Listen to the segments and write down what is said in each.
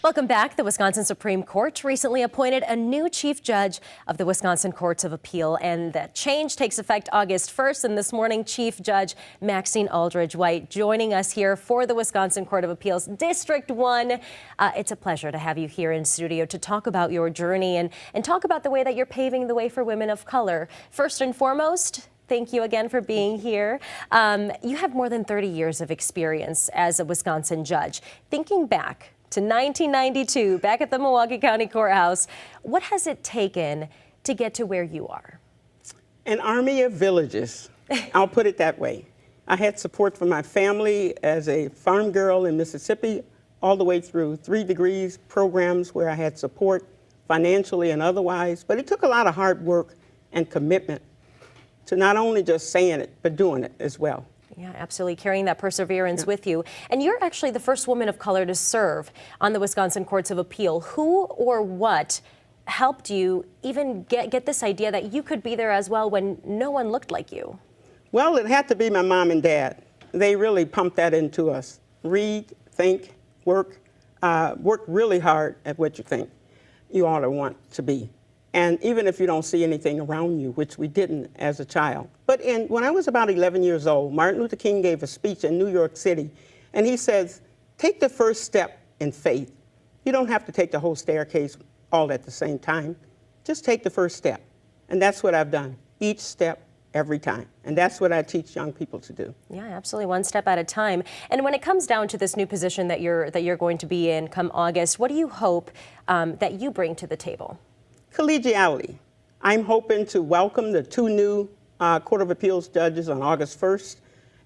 Welcome back. The Wisconsin Supreme Court recently appointed a new chief judge of the Wisconsin Courts of Appeal, and that change takes effect August 1st. And this morning, Chief Judge Maxine Aldridge White joining us here for the Wisconsin Court of Appeals District 1. It's a pleasure to have you here in studio to talk about your journey and talk about the way that you're paving the way for women of color. First and foremost, thank you again for being here. You have more than 30 years of experience as a Wisconsin judge. Thinking back to 1992, back at the Milwaukee County Courthouse, what has it taken to get to where you are? An army of villages, I'll put it that way. I had support from my family as a farm girl in Mississippi, all the way through 3 degrees programs where I had support financially and otherwise, but it took a lot of hard work and commitment to not only just saying it, but doing it as well. Yeah, absolutely, carrying that perseverance with you. And you're actually the first woman of color to serve on the Wisconsin Courts of Appeal. Who or what helped you even get this idea that you could be there as well when no one looked like you? Well, it had to be my mom and dad. They really pumped that into us. Read, think, work really hard at what you think you ought to want to be. And even if you don't see anything around you, which we didn't as a child. But when I was about 11 years old, Martin Luther King gave a speech in New York City, and he says, take the first step in faith. You don't have to take the whole staircase all at the same time. Just take the first step. And that's what I've done, each step, every time. And that's what I teach young people to do. Yeah, absolutely, one step at a time. And when it comes down to this new position that you're going to be in come August, what do you hope that you bring to the table? Collegiality. I'm hoping to welcome the 2 new Court of Appeals judges on August 1st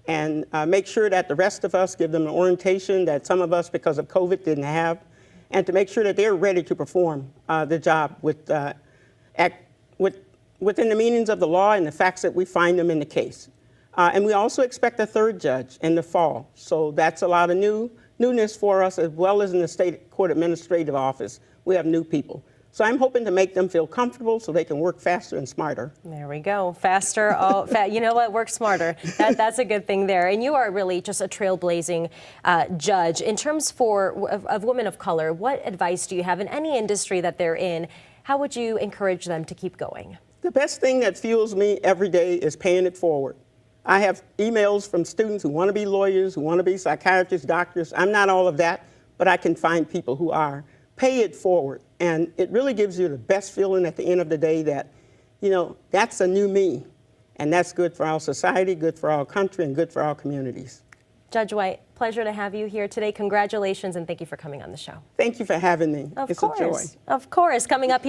and make sure that the rest of us give them an orientation that some of us, because of COVID, didn't have, and to make sure that they're ready to perform the job within the meanings of the law and the facts that we find them in the case. And we also expect a 3rd judge in the fall. So that's a lot of newness for us, as well as in the State Court Administrative Office. We have new people. So I'm hoping to make them feel comfortable so they can work faster and smarter. There we go. Faster. You know what? Work smarter. That's a good thing there. And you are really just a trailblazing judge. In terms of women of color, what advice do you have in any industry that they're in? How would you encourage them to keep going? The best thing that fuels me every day is paying it forward. I have emails from students who want to be lawyers, who want to be psychiatrists, doctors. I'm not all of that, but I can find people who are. Pay it forward. And it really gives you the best feeling at the end of the day that, you know, that's a new me. And that's good for our society, good for our country, and good for our communities. Judge White, pleasure to have you here today. Congratulations, and thank you for coming on the show. Thank you for having me. It's a joy. Of course. Coming up here.